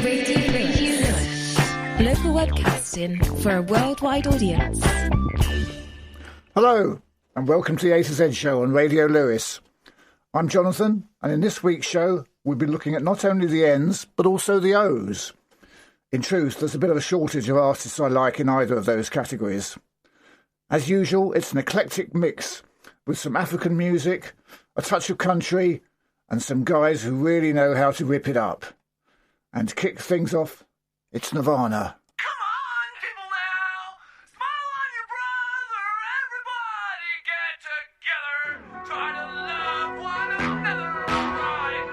Local webcasting for a worldwide audience. Hello, and welcome to the A to Z show on Radio Lewes. I'm Jonathan, and in this week's show, we'll be looking at not only the N's, but also the O's. In truth, there's a bit of a shortage of artists I like in either of those categories. As usual, it's an eclectic mix, with some African music, a touch of country, and some guys who really know how to rip it up. And to kick things off, it's Nirvana. Come on, people now! Smile on your brother! Everybody get together! Try to love one another right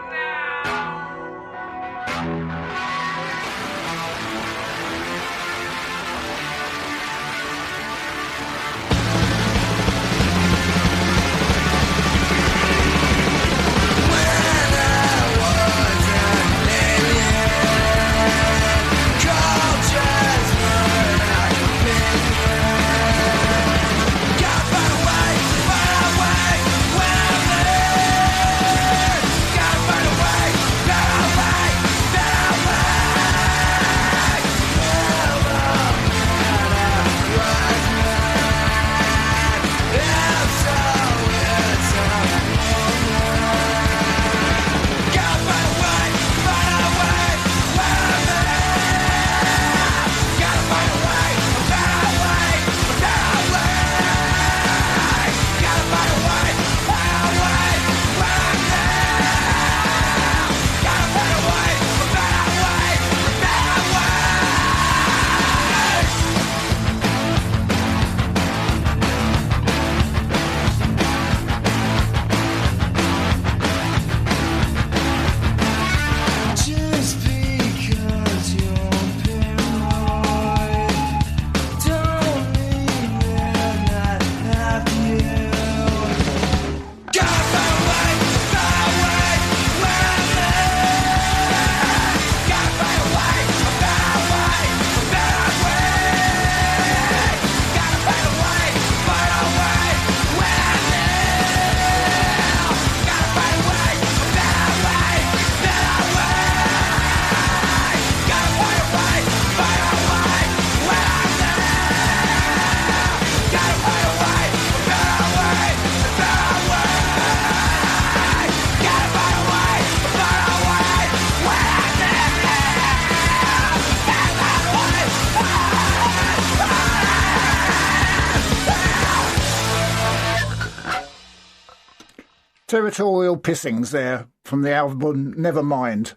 Territorial pissings there from the album Nevermind.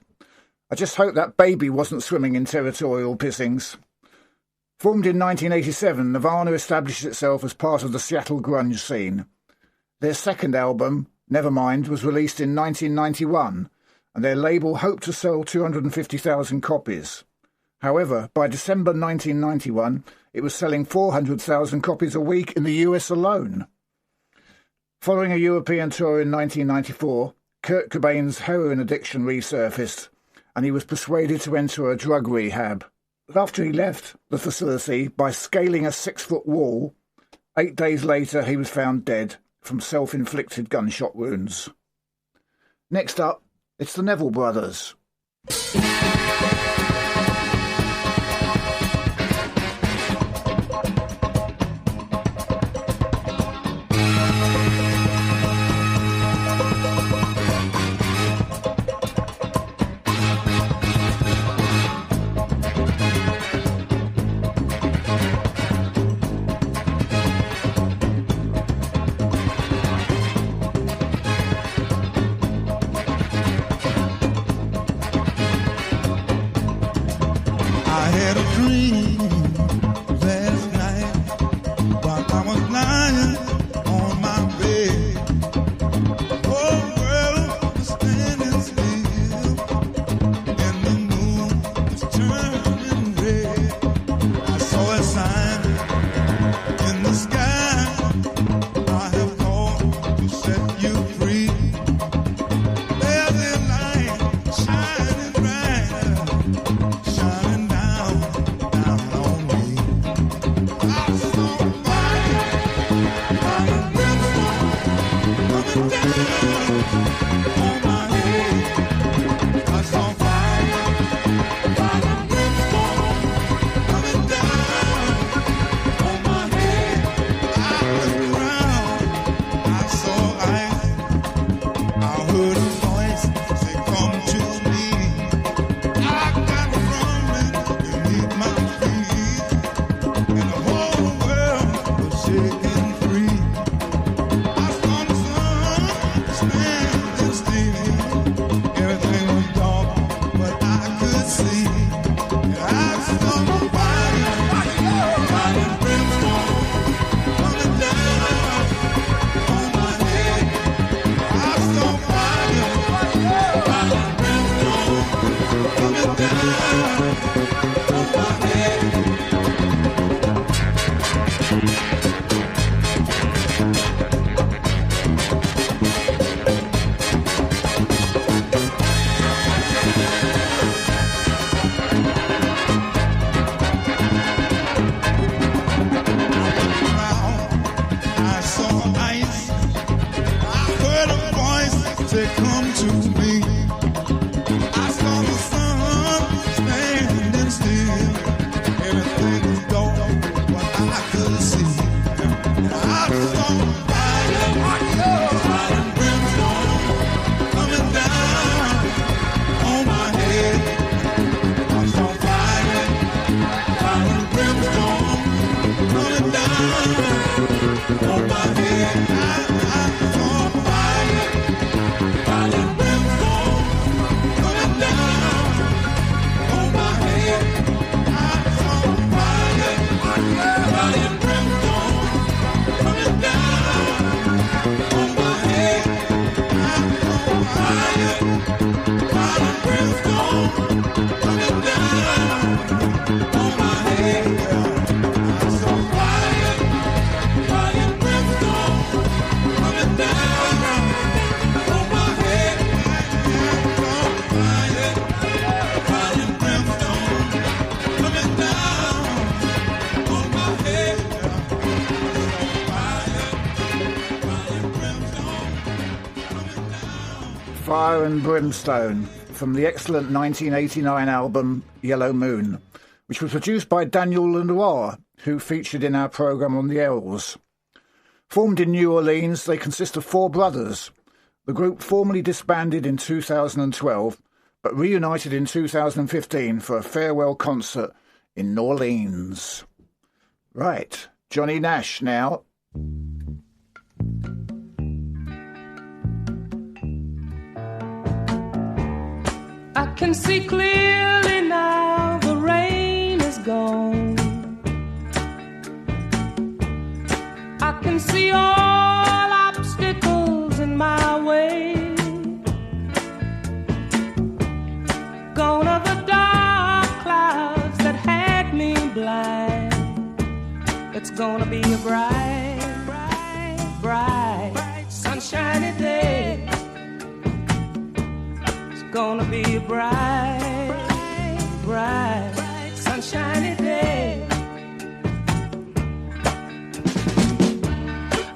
I just hope that baby wasn't swimming in territorial pissings. Formed in 1987, Nirvana established itself as part of the Seattle grunge scene. Their second album, Nevermind, was released in 1991, and their label hoped to sell 250,000 copies. However, by December 1991, it was selling 400,000 copies a week in the US alone. Following a European tour in 1994, Kurt Cobain's heroin addiction resurfaced, and he was persuaded to enter a drug rehab. But after he left the facility by scaling a 6-foot wall, 8 days later he was found dead from self-inflicted gunshot wounds. Next up, it's the Neville Brothers. Shining down Fire and Brimstone from the excellent 1989 album Yellow Moon, which was produced by Daniel Lenoir, who featured in our programme on the Elves. Formed in New Orleans, they consist of four brothers. The group formally disbanded in 2012, but reunited in 2015 for a farewell concert in New Orleans. Right, Johnny Nash now. I can see clearly now the rain is gone. I can see all obstacles in my way. Gone are the dark clouds that had me blind. It's gonna be a bright, bright, bright, sunshiny day. Gonna be a bright, bright, sunshiny day.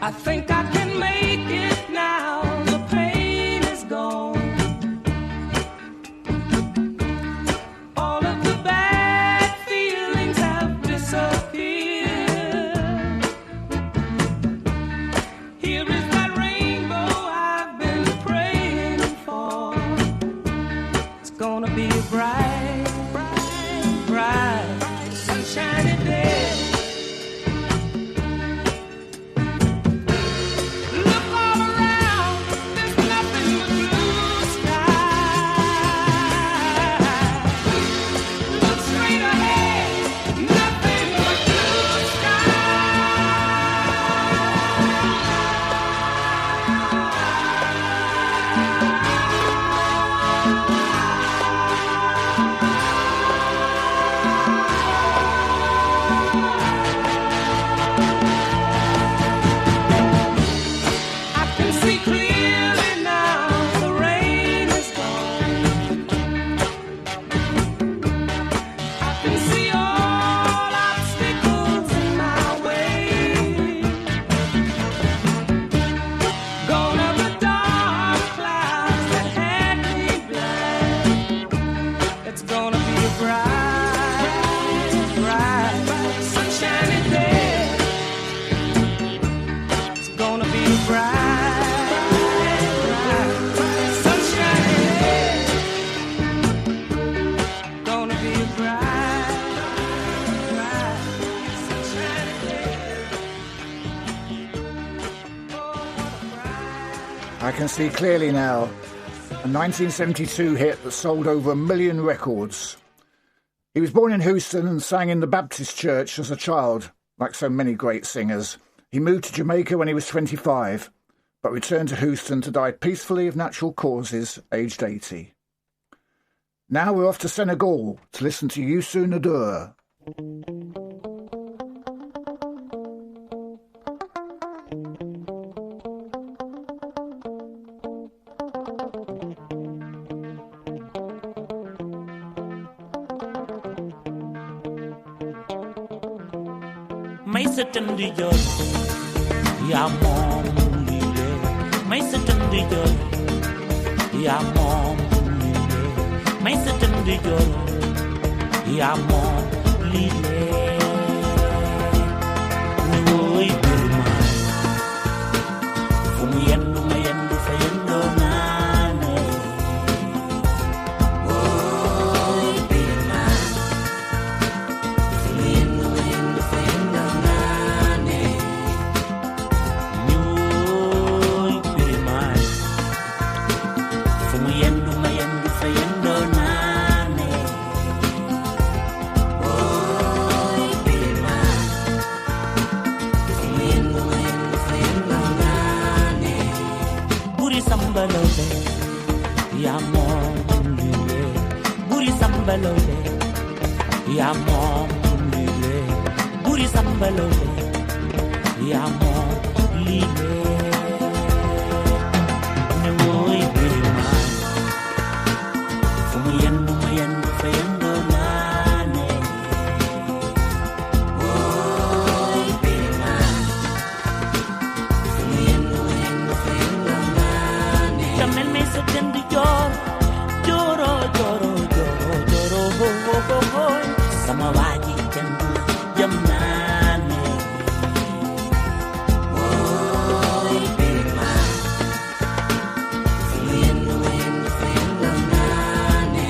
I think I can make it now. The pain is gone. All of the bad feelings have disappeared. Here is that rainbow I've been praying for. Gonna be a bright, bright, bright, sunshiny day. Look all around, there's nothing but blue sky. Look straight ahead, nothing but blue I Can See Clearly Now, a 1972 hit that sold over 1 million records. He was born in Houston and sang in the Baptist church as a child, like so many great singers. He moved to Jamaica when he was 25, but returned to Houston to die peacefully of natural causes, aged 80. Now we're off to Senegal to listen to Youssou N'Dour. May sa tëndi jooy yaa moom lii lee may sa tëndi jooy yaa moom lii lee may sa tëndi jooy yaa moom lii lee ni wooy birmaan fu mu yendu ma yendu fa yendoo naane wooy birmaan fu mu yendu ma yendu fa yendoo naane ni wooy birmaan fu mu yendu ma yendu fa yendoo naane wooy birmaan fu mu yendu ma yendu fa yendoo naane buri sambalole yaa moom lile buri sambalole yaa moom lile buri sambalole yaa moom lile ne wooy birmaan fu mu yendu ma yendu fa yendoo naane wooy birmaan fu mu yendu ma yendu fa yendoo naane tamel may sa dënd joor jooro jooro jooro jooro ho ho ho ho sama waaji kenn du jëm naane wooy birmaan fu mu yendu ma yendu fa yendoo naane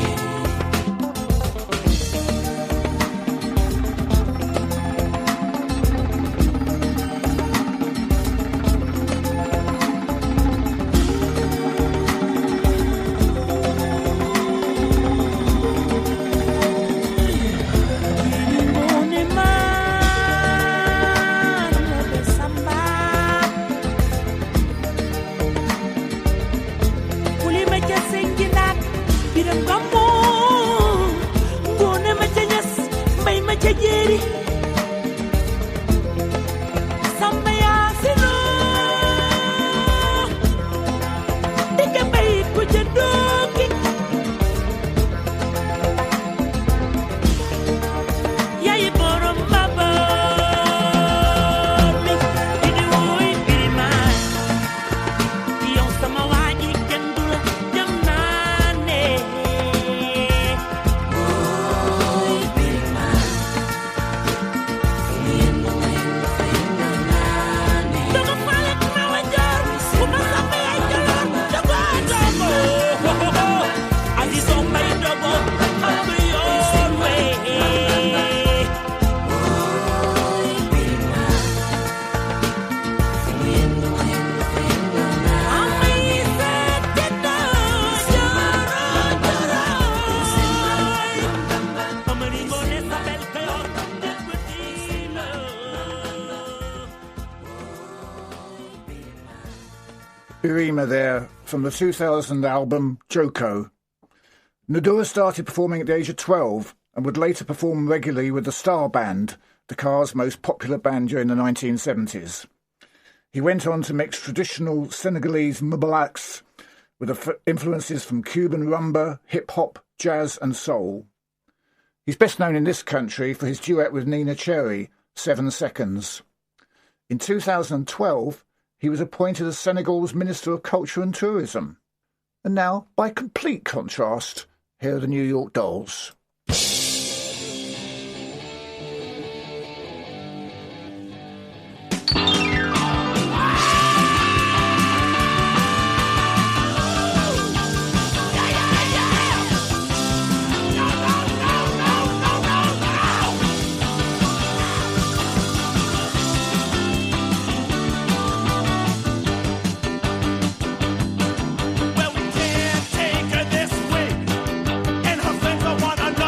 Mone man be samba kuli ma ca senginat biram gambo ngone ma ca ñas mbay ma ca jeeri samba yaa sino dëgg mbay ko ca dooki yaay borom baba mi di wooy birmaan yow sama waaji kenn du la jëm naane wooy birmaan fu mu yendu ma yendu fa yendoo naane dogo falet ma wa joor bu ma samba yaay joloor dogo dogo asi soo may dogo xam nga yoon wee wooy birmaan fu mu yendu ma yendu fa yendoo naane amay sa tëddoo jooro joorooy amari ngoone sabel kayoor dëgg diina Birima there from the 2000 album Joko. N'Dour started performing at the age of 12 and would later perform regularly with the Star Band, Dakar's most popular band during the 1970s. He went on to mix traditional Senegalese mbalax with influences from Cuban rumba, hip-hop, jazz and soul. He's best known in this country for his duet with Nina Cherry, 7 Seconds. In 2012, he was appointed as Senegal's Minister of Culture and Tourism. And now, by complete contrast, here are the New York Dolls. Well, we can't take her this way, and her friends don't wanna know.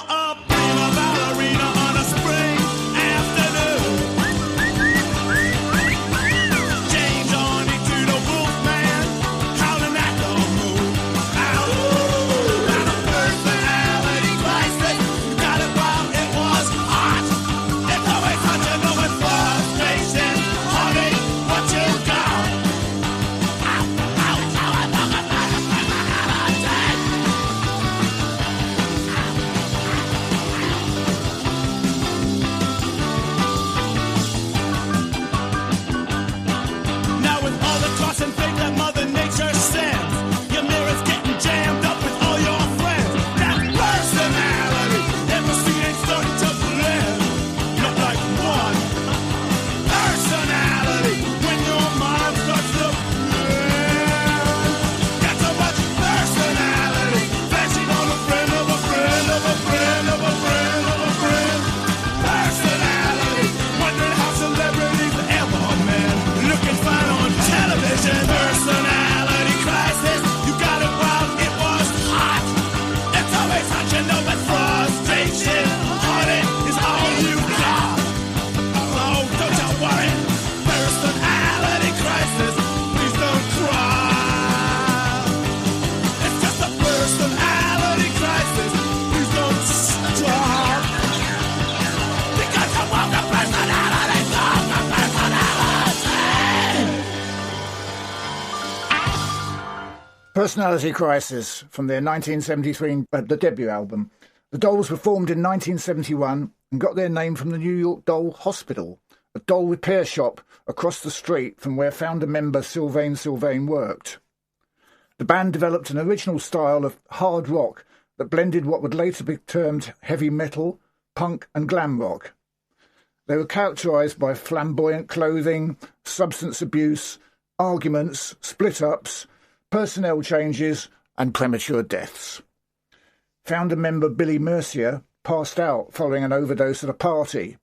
a prima ballerina on a spring afternoon. James on to the Wolfman, howling at the moon. Ow, got a personality crisis. Got it while it was hot. It's always hard to know with frustration. Honey, what you got? Ow, ow, ow, I thought I had a personality. Now with all the toss and fate that Mother Nature sends, your mirror's getting jammed up with all your friends. That personality, empathy ain't starting to blend. Not like one personality when your mind starts to blend. Got so much personality, flashing on a friend of a friend of a friend of a friend of a friend. Personality, wondering how celebrities ever met. Looking fine on television. Personality crisis, you got it while it was hot. It's always hot, you know, but frustration on it is all you got. Oh, don't you worry. Personality crisis, please don't cry. It's just a personality crisis, please don't stop. Because you want the personality, not the personality. Personality Crisis from their 1973 the debut album. The Dolls were formed in 1971 and got their name from the New York Doll Hospital, a doll repair shop across the street from where founder member Sylvain worked. The band developed an original style of hard rock that blended what would later be termed heavy metal, punk and glam rock. They were characterised by flamboyant clothing, substance abuse, arguments, split-ups, personnel changes and premature deaths. Founder member Billy Mercier passed out following an overdose at a party.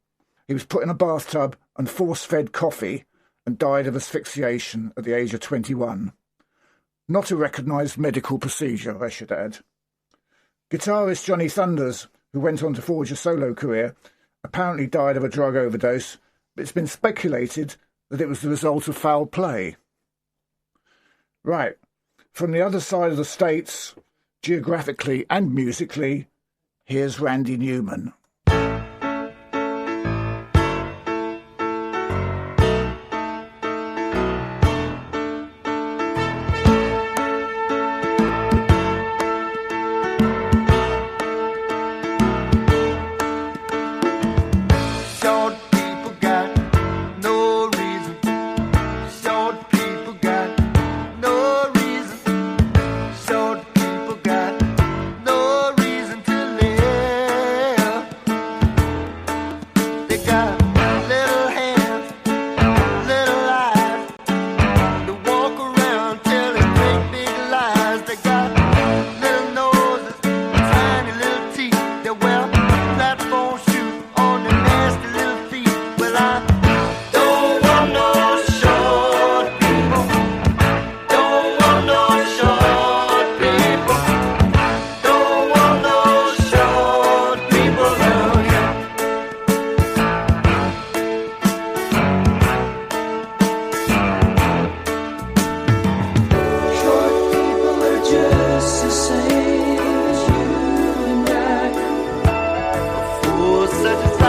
He was put in a bathtub and force-fed coffee and died of asphyxiation at the age of 21. Not a recognised medical procedure, I should add. Guitarist Johnny Thunders, who went on to forge a solo career, apparently died of a drug overdose, but it's been speculated that it was the result of foul play. Right, from the other side of the states, geographically and musically, here's Randy Newman. Short people got no reason. Short people got no reason. Short people got no reason to live. They got little hands, little eyes. They walk around telling great big lies. They got little noses, tiny little teeth. They wear platform shoes on their nasty little feet. Well, I don't want no short people. Don't want no short people. Don't want no short people around here. Short people are just the same as you and I. Fools such as I.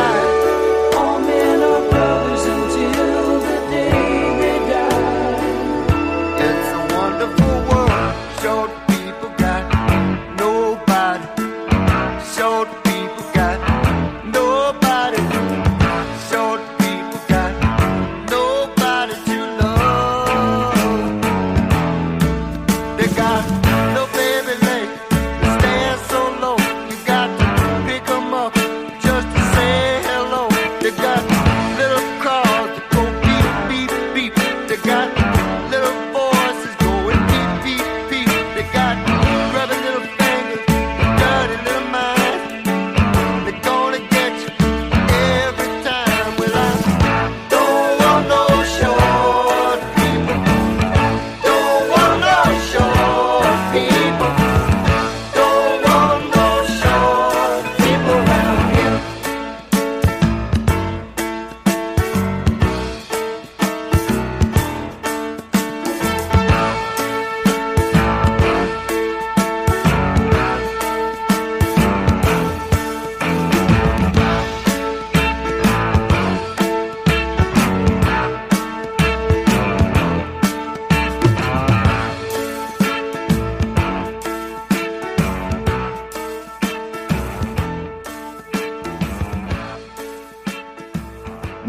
All men are brothers until the day they die. It's a wonderful world. Short people got nobody. Short people got nobody. Short people got nobody to love. They got no baby legs. They stand so low. You got to pick 'em up just to say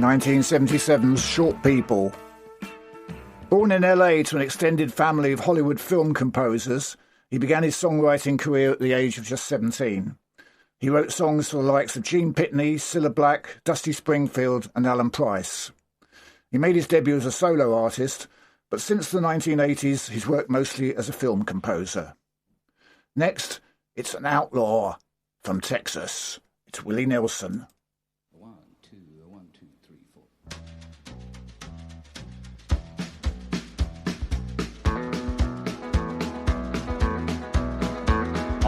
1977's Short People. Born in LA to an extended family of Hollywood film composers, he began his songwriting career at the age of just 17. He wrote songs for the likes of Gene Pitney, Cilla Black, Dusty Springfield and Alan Price. He made his debut as a solo artist, but since the 1980s he's worked mostly as a film composer. Next, it's an outlaw from Texas. It's Willie Nelson. 1, 2, 1, 2, 3, 4.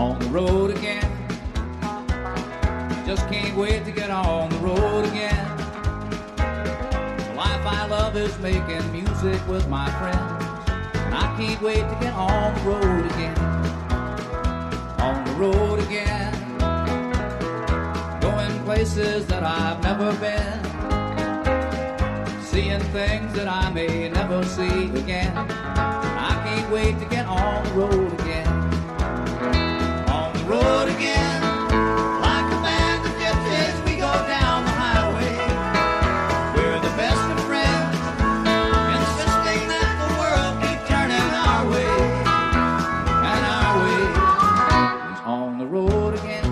On the road again. Just can't wait to get on the road again. The life I love is making music with my friends, and I can't wait to get on the road again. On the road again. Going places that I've never been, seeing things that I may never see again. I can't wait to get on the road again. On the road again. Like a band of gypsies, we go down the highway. We're the best of friends, insisting that the world keep turning our way. And our way is on the road again.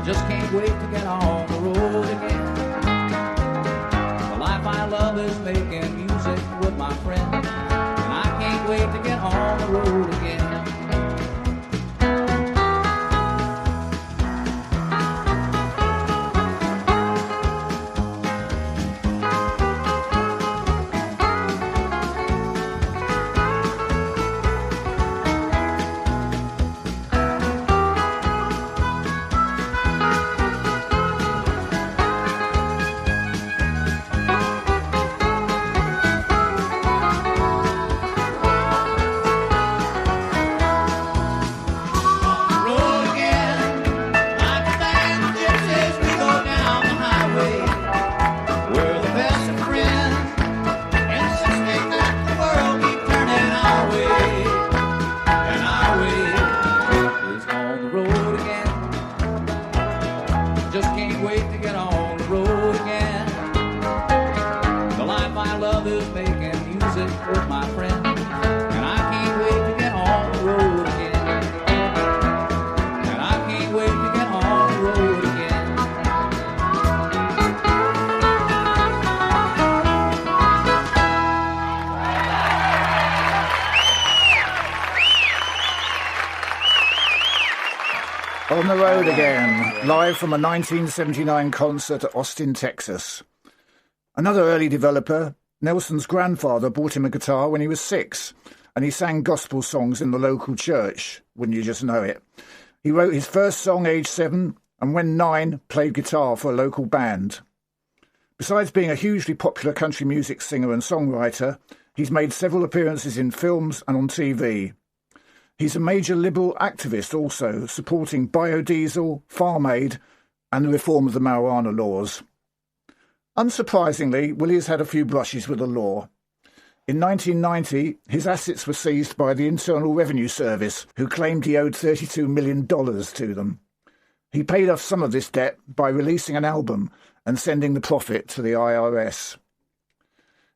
Just can't wait to get on the road again. The life I love is making music with my friends, and I can't wait to get on the road again. On the road again, live from a 1979 concert at Austin, Texas. Another early developer, Nelson's grandfather bought him a guitar when he was 6, and he sang gospel songs in the local church, wouldn't you just know it. He wrote his first song aged 7, and when 9, played guitar for a local band. Besides being a hugely popular country music singer and songwriter, he's made several appearances in films and on TV. He's a major liberal activist also, supporting biodiesel, Farm Aid and the reform of the marijuana laws. Unsurprisingly, Willie has had a few brushes with the law. In 1990, his assets were seized by the Internal Revenue Service, who claimed he owed $32 million to them. He paid off some of this debt by releasing an album and sending the profit to the IRS.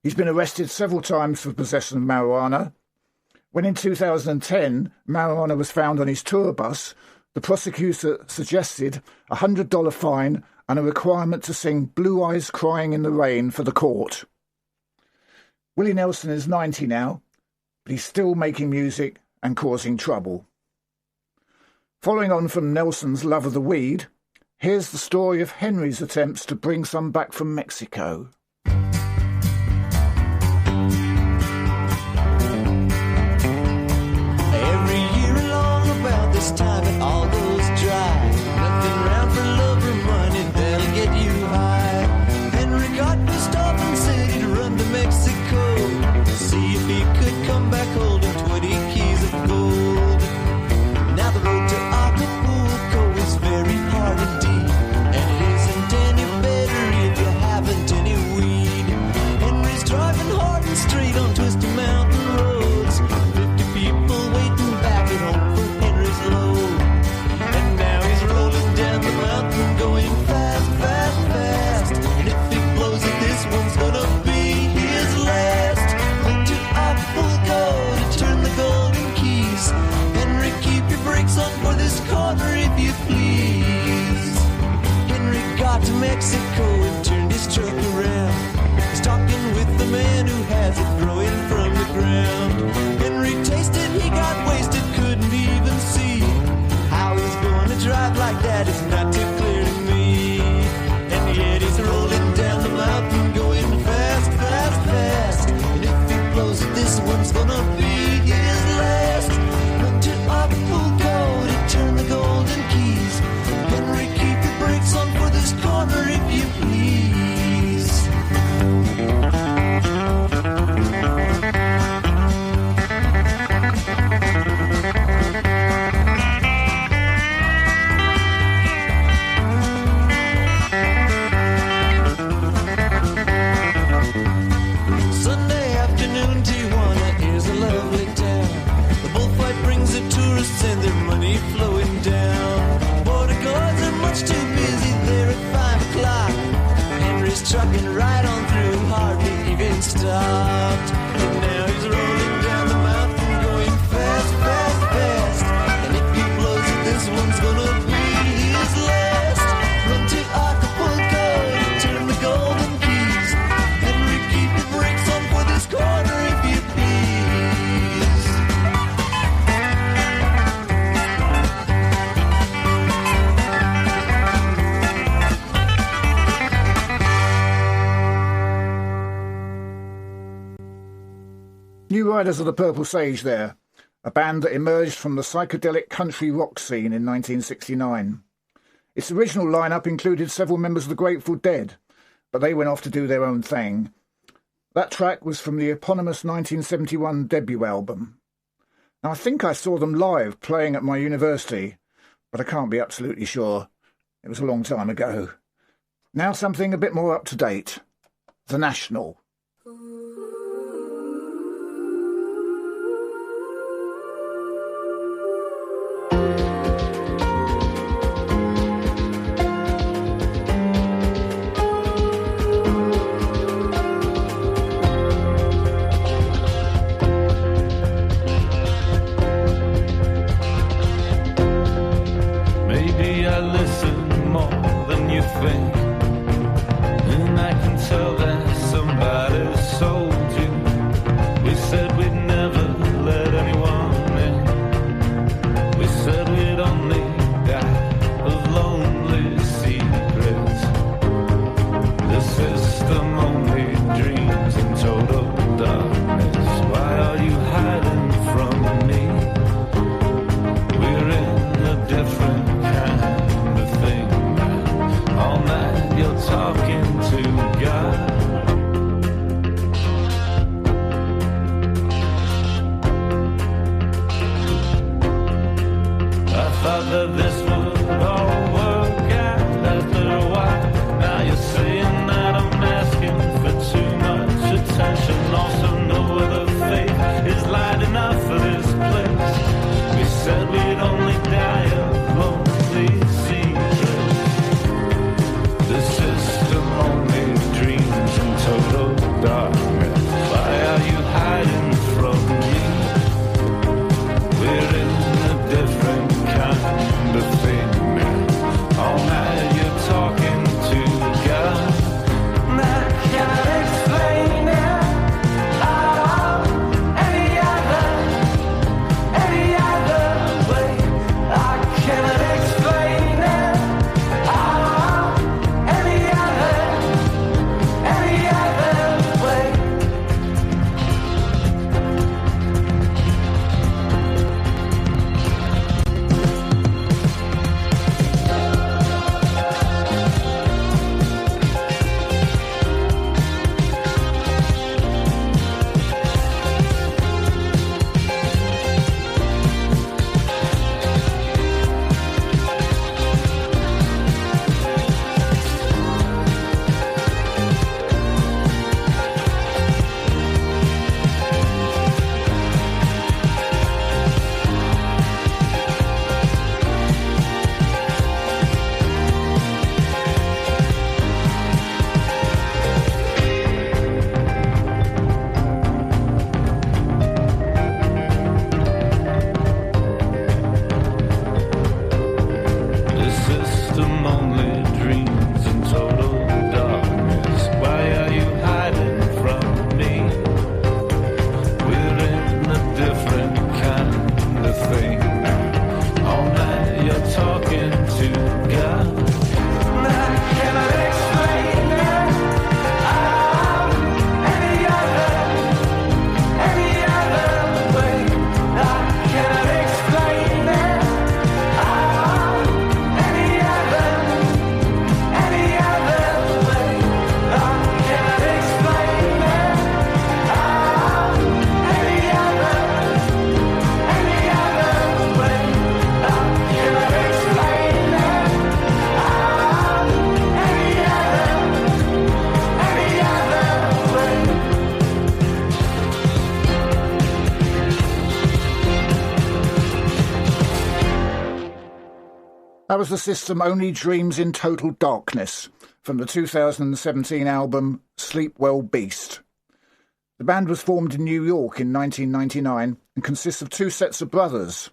He's been arrested several times for possession of marijuana. When in 2010 marijuana was found on his tour bus, the prosecutor suggested a $100 fine and a requirement to sing Blue Eyes Crying in the Rain for the court. Willie Nelson is 90 now, but he's still making music and causing trouble. Following on from Nelson's love of the weed, here's the story of Henry's attempts to bring some back from Mexico. This time it all goes dry. Nothing round for love or money that'll get you high. Henry got pissed off and said he'd run to Mexico, see if he could come back holding 20 keys of gold. Now the road to Acapulco is very hard indeed, and it isn't any better if you haven't any weed. Mexico and turned his truck around. He's talking with the man who has it growing from the ground. Henry tasted, he got wasted, couldn't even see how he's going to drive like that. It's not too clear to me. And yet he's rolling down the mountain, going fast, fast, fast. And if he blows it, this one's gonna be his last. Run to Acapulco to turn the golden keys. Henry, keep your brakes on for this corner if you please. Sunday afternoon, Tijuana is a lovely town. The bullfight brings the tourists and their money flowing down. Border guards are much too busy there at 5 o'clock. Henry's trucking right on through, hardly even stopped. And now he's rolling down the mountain, going fast, fast, fast. And if he blows it, this one's gonna be his last. Run to Acapulco to turn the golden keys. Henry, keep your brakes on for this corner if you please. New Riders of the Purple Sage there, a band that emerged from the psychedelic country rock scene in 1969. Its original lineup included several members of the Grateful Dead, but they went off to do their own thing. That track was from the eponymous 1971 debut album. Now, I think I saw them live playing at my university, but I can't be absolutely sure. It was a long time ago. Now something a bit more up to date. The National. Maybe I listen more than you think, and I can tell that somebody sold you. We said we'd never let anyone in. We said we'd only die of lonely secrets. The system only dreams in total darkness. Why are you hiding from me? We're in a different kind of thing. All night you're talking to God. was the system Only Dreams in Total Darkness from the 2017 album Sleep Well Beast. The band was formed in New York in 1999 and consists of two sets of brothers.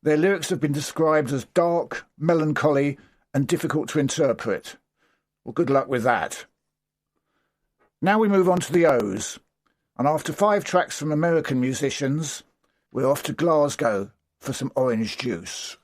Their lyrics have been described as dark, melancholy, and difficult to interpret. Well, good luck with that. Now we move on to the O's, and after 5 tracks from American musicians, we're off to Glasgow for some orange juice.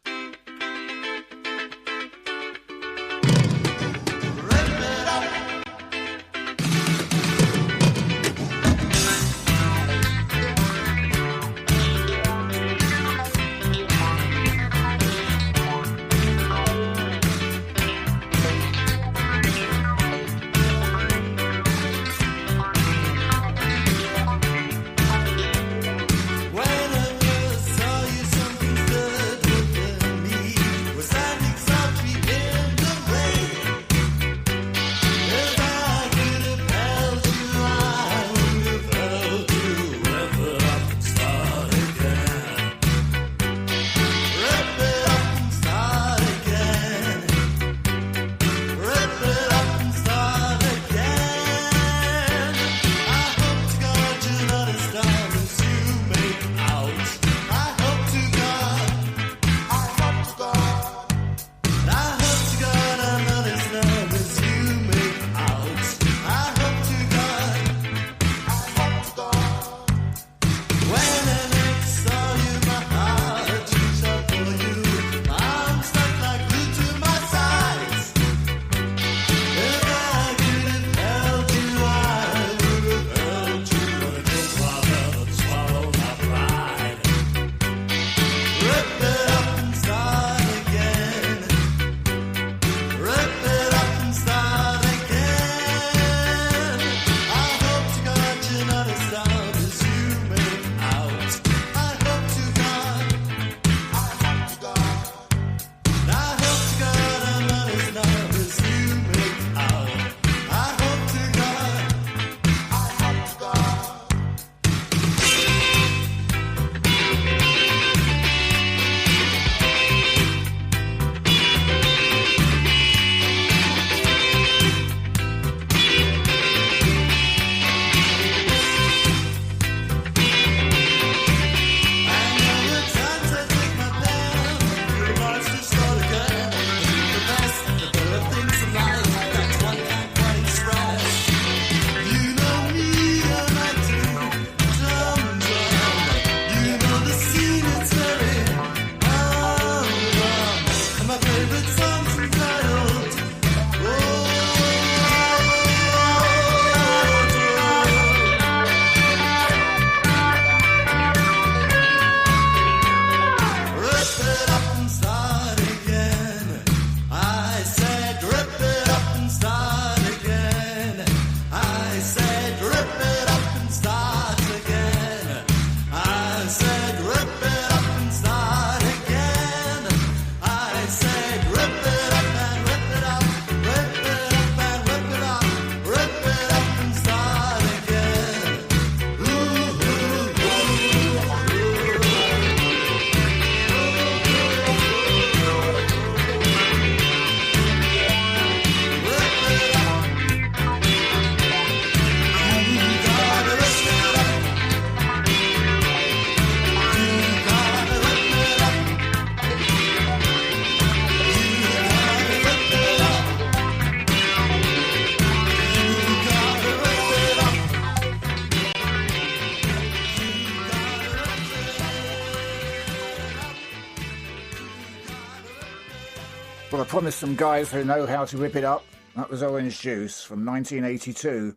Well, I promised some guys who know how to rip it up. That was Orange Juice from 1982.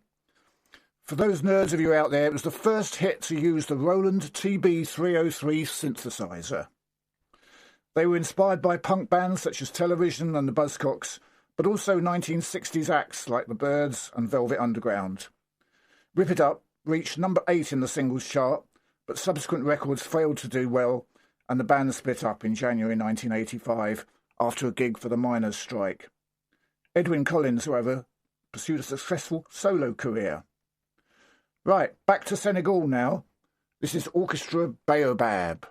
For those nerds of you out there, it was the first hit to use the Roland TB-303 synthesizer. They were inspired by punk bands such as Television and the Buzzcocks, but also 1960s acts like the Byrds and Velvet Underground. Rip It Up reached number 8 in the singles chart, but subsequent records failed to do well, and the band split up in January 1985 after a gig for the miners' strike. Edwyn Collins, however, pursued a successful solo career. Right, back to Senegal now. This is Orchestra Baobab.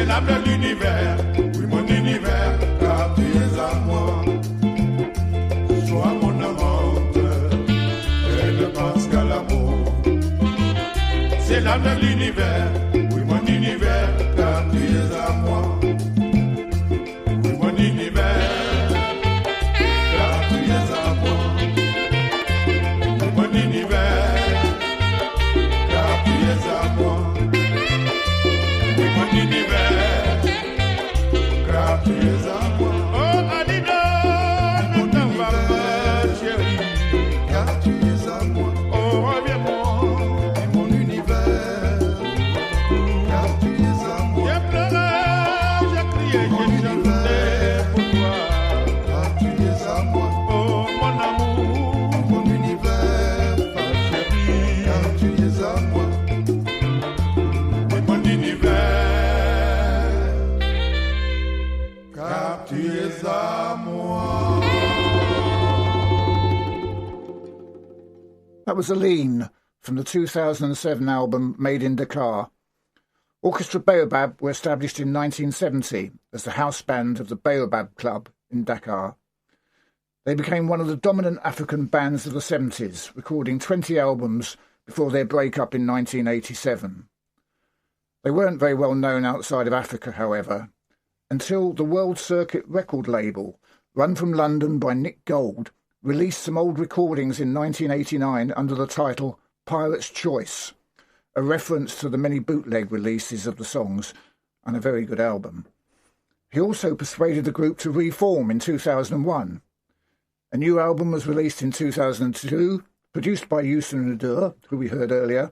C'est l'âme de l'univers, oui mon univers, car tu es à moi. Sois mon amante, et ne pense qu'à l'amour. C'est l'âme de l'univers, oui mon univers, car tu es à moi. Oui mon univers, car tu es à moi. Oui mon univers, car tu es à moi. Oui mon univers, car tu es à moi. Oh Alida, nous t'en va pas, chérie, car tu es à moi. Oh reviens-moi. That was Aline from the 2007 album Made in Dakar. Orchestra Baobab were established in 1970 as the house band of the Baobab Club in Dakar. They became one of the dominant African bands of the 70s, recording 20 albums before their breakup in 1987. They weren't very well known outside of Africa, however, until the World Circuit record label, run from London by Nick Gold, released some old recordings in 1989 under the title Pirate's Choice, a reference to the many bootleg releases of the songs, and a very good album. He also persuaded the group to reform in 2001. A new album was released in 2002, produced by Youssou N'Dour, who we heard earlier,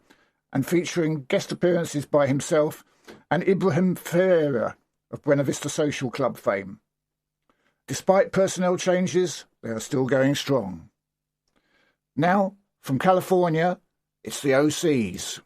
and featuring guest appearances by himself and Ibrahim Ferreira of Buena Vista Social Club fame. Despite personnel changes, they are still going strong. Now, from California, it's the OCs.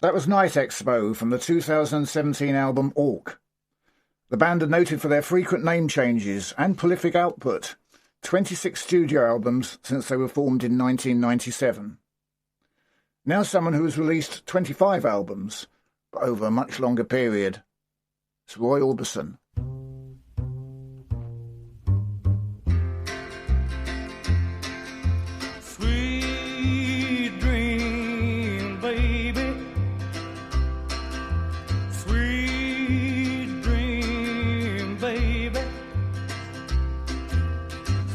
That was Night Expo from the 2017 album Orc. The band are noted for their frequent name changes and prolific output, 26 studio albums since they were formed in 1997. Now someone who has released 25 albums, but over a much longer period. It's Roy Orbison. Sweet dream, baby. Sweet dream, baby.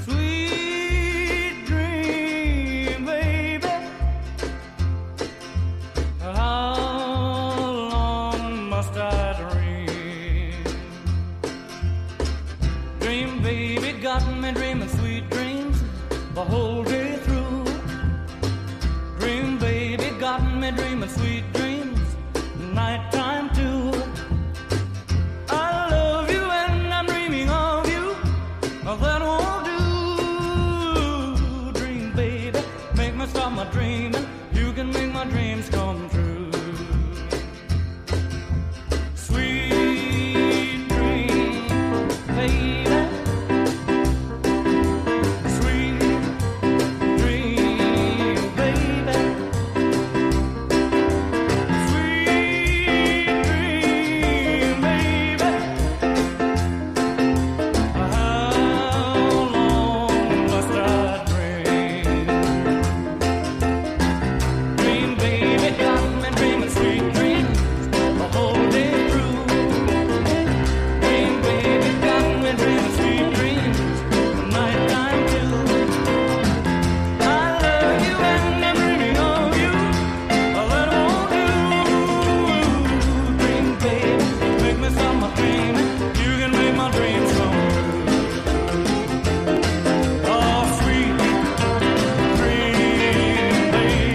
Sweet dream, baby. How long must I dream? Dream, baby, got me dreaming sweet dreams the whole day through. Dream, baby, got me dreaming sweet dreams, nighttime too. I love you and I'm dreaming of you, that won't do. Dream, baby, make me stop my dreaming, you can make my dreams come true. Sweet dream, baby. Sweet dream, baby. Sweet dream, baby. How long must I dream? Dream, baby, got me dreaming sweet dreams the whole day through. Dream, baby, got me dreaming sweet dreams, nighttime too. I love you and I'm dreaming of you, that won't do. Dream, baby, make me stop my dreaming, you can make my dreams come true. Oh, sweet dream, baby.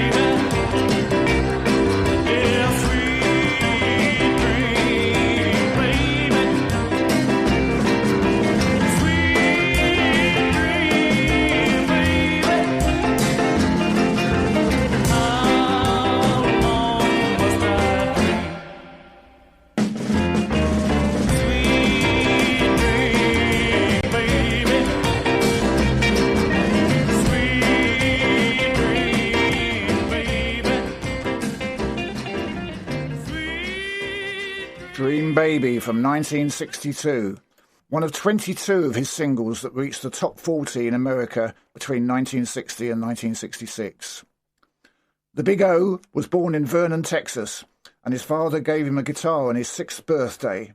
Yeah, sweet dream, baby. Sweet dream, baby. How long must I dream? Sweet dream, baby. Sweet dream, baby. Dream Baby from 1962, one of 22 of his singles that reached the top 40 in America between 1960 and 1966. The Big O was born in Vernon, Texas, and his father gave him a guitar on his 6th birthday.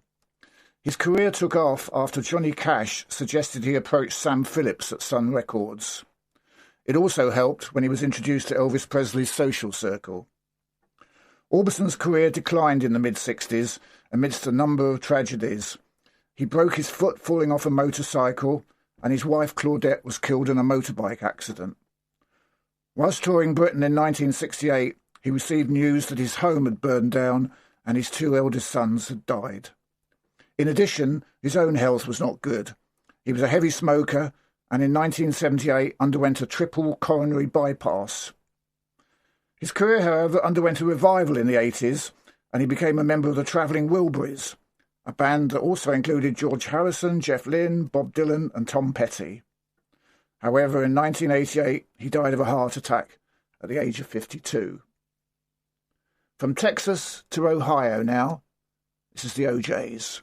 His career took off after Johnny Cash suggested he approach Sam Phillips at Sun Records. It also helped when he was introduced to Elvis Presley's social circle. Orbison's career declined in the mid-60s amidst a number of tragedies. He broke his foot falling off a motorcycle, and his wife Claudette was killed in a motorbike accident. Whilst touring Britain in 1968, he received news that his home had burned down and his 2 eldest sons had died. In addition, his own health was not good. He was a heavy smoker and in 1978 underwent a triple coronary bypass. His career, however, underwent a revival in the 80s, and he became a member of the Travelling Wilburys, a band that also included George Harrison, Jeff Lynne, Bob Dylan and Tom Petty. However, in 1988, he died of a heart attack at the age of 52. From Texas to Ohio now, this is the OJs.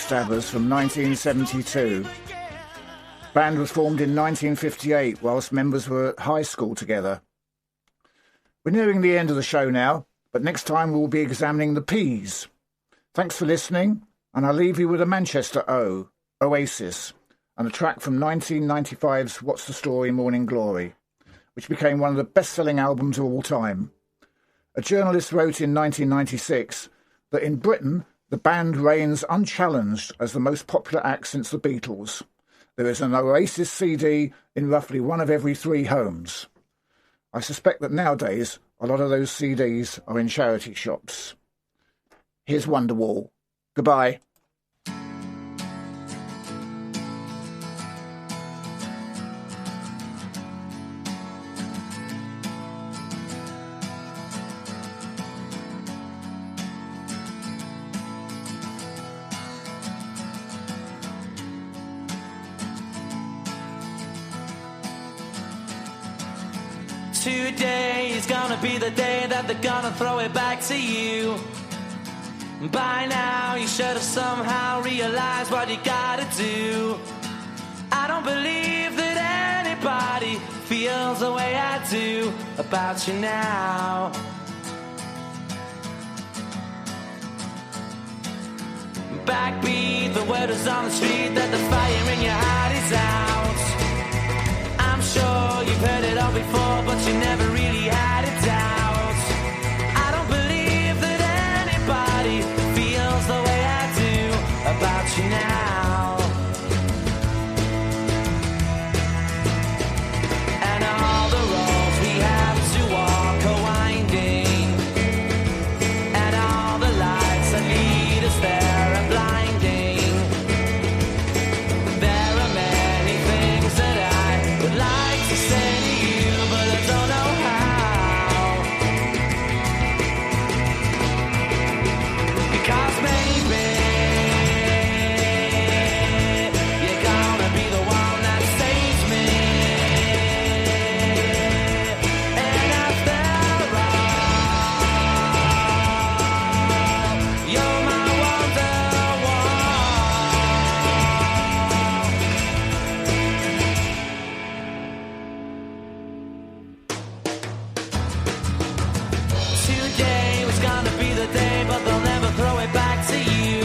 Backstabbers from 1972. The band was formed in 1958 whilst members were at high school together. We're nearing the end of the show now, but next time we'll be examining the Peas. Thanks for listening, and I'll leave you with a Manchester Oasis, and a track from 1995's What's the Story, Morning Glory, which became one of the best-selling albums of all time. A journalist wrote in 1996 that in Britain, the band reigns unchallenged as the most popular act since the Beatles. There is an Oasis CD in roughly one of every 3 homes. I suspect that nowadays, a lot of those CDs are in charity shops. Here's Wonderwall. Goodbye. Today is gonna be the day that they're gonna throw it back to you. By now you should have somehow realized what you gotta do. I don't believe that anybody feels the way I do about you now. Backbeat, the word is on the street that the fire in your heart is out. I'm sure you've heard it all before, but you never really had a doubt. I don't believe that anybody feels the way I do about you now. And all the roads we have to walk are winding, and all the lights that lead us there are blinding. There are many things that I would like to say to you, but I don't know how. Because maybe you're gonna be the one that saves me. And after all, you're my Wonderwall. Today was gonna be the day, but they'll never throw it back to you.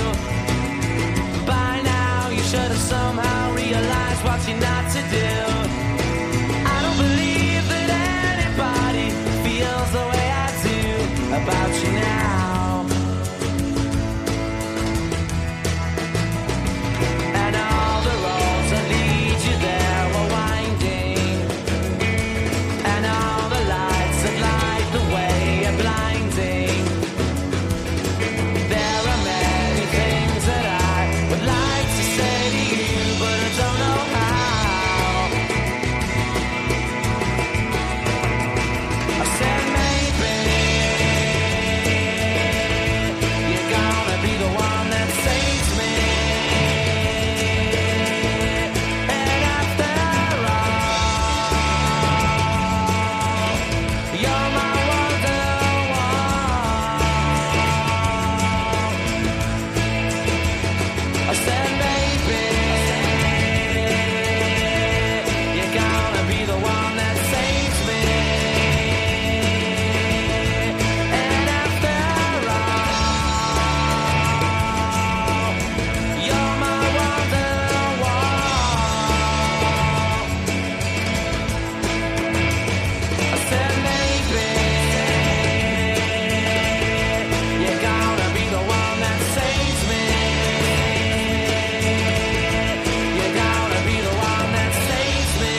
By now you should have somehow realized what you're not to do. I don't believe that anybody feels the way I do about you now. And all the roads that lead you there were winding, and all the lights that light the way are blinding. There are many things that I would like to say to you, but I don't know how. I said maybe you're gonna be the one that saves me. And after all, you're my Wonderwall. I said maybe you're gonna be the one that saves me. And after all, you're my Wonderwall. I said maybe you're gonna be the one that saves me. You're gonna be the one that saves me.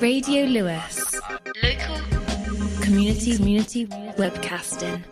Radio Lewes. Local community webcasting.